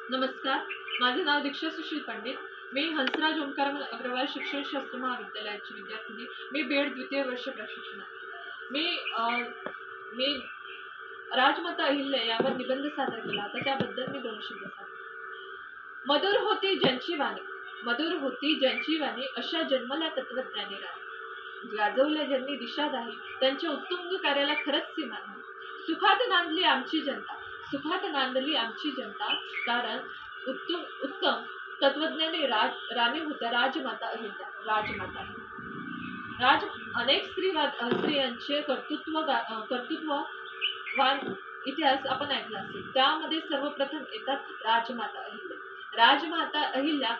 नमस्कार, माझे नाव दीक्षा सुशील पंडित. मी हंसराज ओंकार अग्रवाल शिक्षणशास्त्र महाविद्यालयाची विद्यार्थिनी. मी बीएड द्वितीय वर्ष प्रशिक्षणार्थी. मी राजमाता अहिल्या यावर निबंध सादर केला होता, त्याबद्दल मी 2 शब्द सांगते. मधुर होती ज्यांची वाणी, मधुर होती ज्यांची वाणी, अशा जन्मल्या तत्वज्ञानी राणी. गाजवल्या ज्यांनी दिशादाही, त्यांच्या उत्तुंग कार्याला खरंच सीमा नाही. सुखात नांदली आमची जनता, सुखात नांदली आमची जनता, कारण उत्तम तत्वज्ञानी राणी होत्या राजमाता अहिल्या. राजमाता राज अनेक स्त्रियांचे कर्तृत्ववान इतिहास आपण ऐकला असेल. त्यामध्ये सर्वप्रथम येतात राजमाता अहिल्या. राजमाता अहिल्या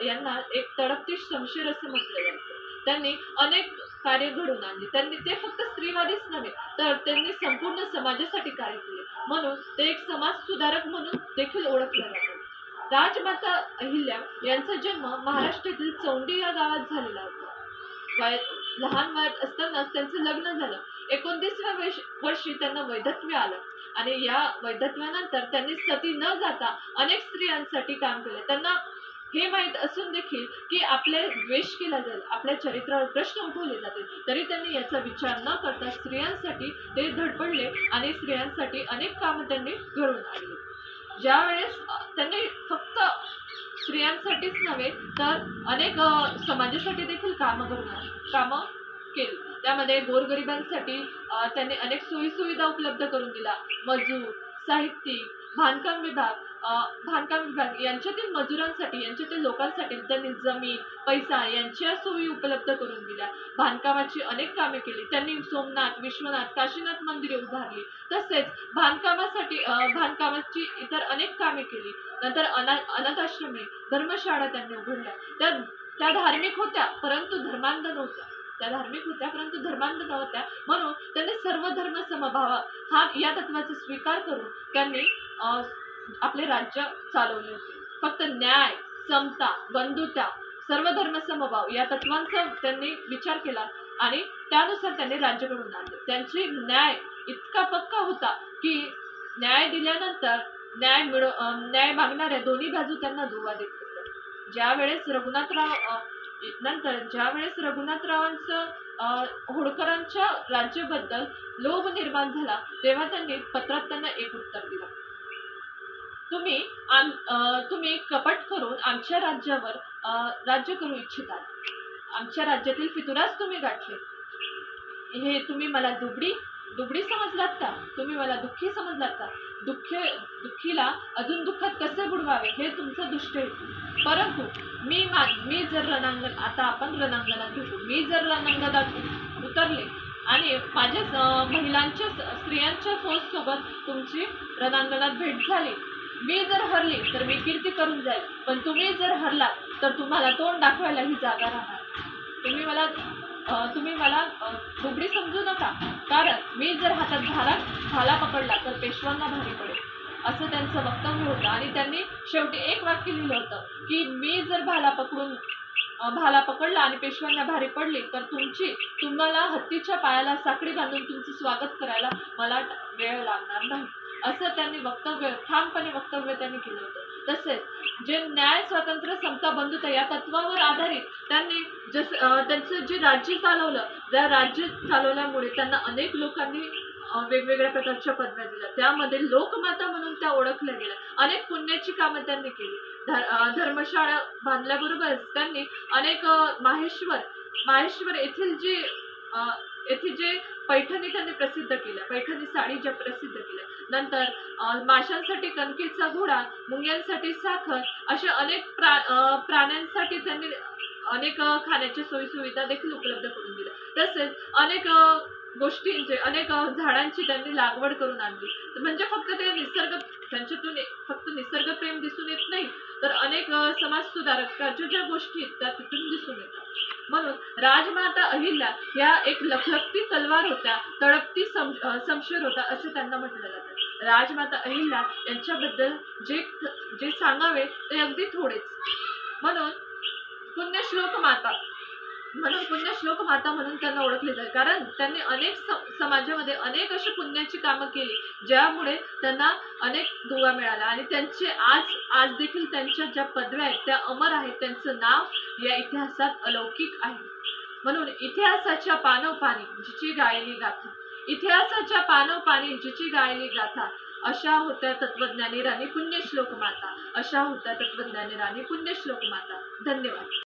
यांना एक तडपती शमशीर असं म्हटलं जातं. त्यांनी अनेक कार्य घडवून आणली. त्यांनी ते फक्त स्त्रीवादीच नव्हे, तर त्यांनी संपूर्ण समाजासाठी कार्य केले. म्हणून ते एक समाज सुधारक म्हणून देखील ओळखले जातात. राजमाता अहिल्या यांचा जन्म महाराष्ट्रातील चौंडी या गावात झालेला होता. लहान वयात असतानाच त्यांचं लग्न झालं. 29व्या वर्षी त्यांना वैधव्य आलं आणि या वैधव्यानंतर त्यांनी सती न जाता अनेक स्त्रियांसाठी काम केले. त्यांना हे माहीत असून देखील की आपले द्वेष केला जाईल, आपल्या चरित्रावर प्रश्न उठवले जातील, तरी त्यांनी याचा विचार न करता स्त्रियांसाठी ते धडपडले आणि स्त्रियांसाठी अनेक कामं त्यांनी घडवून आणली. ज्यावेळेस त्यांनी फक्त स्त्रियांसाठीच नव्हे तर अनेक समाजासाठी देखील कामं केली. त्यामध्ये गोरगरिबांसाठी त्यांनी अनेक सोयीसुविधा उपलब्ध करून दिला. मजूर, साहित्यिक, बांधकाम विभाग यांच्यातील मजुरांसाठी, यांच्यातील लोकांसाठी त्यांनी जमीन, पैसा यांच्या सोयी उपलब्ध करून दिल्या. बांधकामाची अनेक कामे केली. त्यांनी सोमनाथ, विश्वनाथ, काशीनाथ मंदिरे उभारली. तसेच बांधकामाची इतर अनेक कामे केली. नंतर अनाथाश्रमे, धर्मशाळा त्यांनी उघडल्या. त्या धार्मिक होत्या परंतु धर्मांध नव्हत्या. म्हणून त्यांनी सर्व धर्म समभाव या तत्वाचा स्वीकार करून त्यांनी आपले राज्य चालवले होते. फक्त न्याय, समता, बंधुता, सर्व धर्म समभाव या तत्वांचा त्यांनी विचार केला आणि त्यानुसार त्यांनी राज्य घडवून आणले. त्यांची न्याय इतका पक्का होता की न्याय दिल्यानंतर न्याय मागणाऱ्या दोन्ही बाजू त्यांना दुवा देत असत. ज्यावेळेस रघुनाथरावांचं होळकरांच्या राज्याबद्दल लोभ निर्माण झाला, तेव्हा त्यांनी पत्रात त्यांना एक उत्तर दिलं. तुम्ही कपट करून आमच्या राज्यावर राज्य करू इच्छिता. आमच्या राज्यातील फितुरास तुम्ही गाठले. हे तुम्ही मला दुबडी समजलात का? तुम्ही मला दुःखी समजलात का? दुःखीला अजून दुःखात कसे बुडवावे हे तुमचं दुष्ट हेतू. परंतु मी जर आता आपण रणांगणात भेटू. मी जर रणांगणात उतरले आणि माझ्या महिलांच्या, स्त्रियांच्या फौज सोबत तुमची रणांगणात भेट झाली, मी जर हरली तर मी कीर्ती करून जाईल, पण तुम्ही जर हरलात तर तुम्हाला तोंड दाखवायला ही जागा राहणार. तुम्ही मला दुबडी समजू नका, कारण मी जर हातात भाला पकडला तर पेशवांना भारी पडेल, असं त्यांचं वक्तव्य होतं. आणि त्यांनी शेवटी एक वाक्य लिहिलं होतं की मी जर भाला पकडला आणि पेशव्यांना भारी पडली तर तुम्हाला हत्तीच्या पायाला साखळी बांधून तुमचं स्वागत करायला मला वेळ लागणार नाही, असं त्यांनी ठामपणे वक्तव्य त्यांनी केलं होतं. तसेच जे न्याय, स्वातंत्र्य, समता, बंधुता या तत्वावर आधारित त्यांनी त्यांचं जे राज्य चालवलं, त्या राज्य चालवल्यामुळे त्यांना अनेक लोकांनी वेगवेगळ्या प्रकारच्या पदव्या दिल्या. त्यामध्ये लोकमाता म्हणून त्या ओळखल्या गेल्या. अनेक पुण्याची कामं त्यांनी केली. धर्मशाळा बांधल्याबरोबरच त्यांनी अनेक माहेश्वर येथील जे पैठणी त्यांनी प्रसिद्ध केल्या, पैठणी साडी ज्या प्रसिद्ध केल्या. नंतर माशांसाठी कणकेचा घोडा, मुंग्यांसाठी साखर, अशा अनेक प्राण्यांसाठी त्यांनी अनेक खाण्याच्या सोयीसुविधा देखील उपलब्ध करून दिल्या. तसेच अनेक अनेक झाडांची त्यांनी लागवड करून आणली. म्हणजे फक्त त्यांच्यातून फक्त निसर्गप्रेम दिसून येत नाही, तर अनेक समाज सुधारक ज्या गोष्टी त्या तिथून दिसून येतात. म्हणून राजमाता अहिल्या या एक लखलखती तलवार होत्या, तडपती शमशीर होता, असं त्यांना म्हटलं जातं. राजमाता अहिल्या यांच्याबद्दल जे सांगावे ते अगदी थोडेच. म्हणून पुण्यश्लोक माता म्हणून त्यांना ओळखले जाते, कारण त्यांनी अनेक समाजामध्ये अनेक अशी पुण्याची कामं केली ज्यामुळे त्यांना अनेक दुवा मिळाल्या आणि त्यांचे आज देखील त्यांच्या ज्या पदव्या आहेत त्या अमर आहेत. त्यांचं नाव या इतिहासात अलौकिक आहे. म्हणून इतिहासाच्या पानोपानी जिची गायली गाथा, इतिहासाच्या पानोपानी जिची गायली गाथा, अशा होत्या तत्वज्ञानी राणी पुण्यश्लोक माता, अशा होत्या तत्वज्ञानी राणी पुण्यश्लोक माता. धन्यवाद.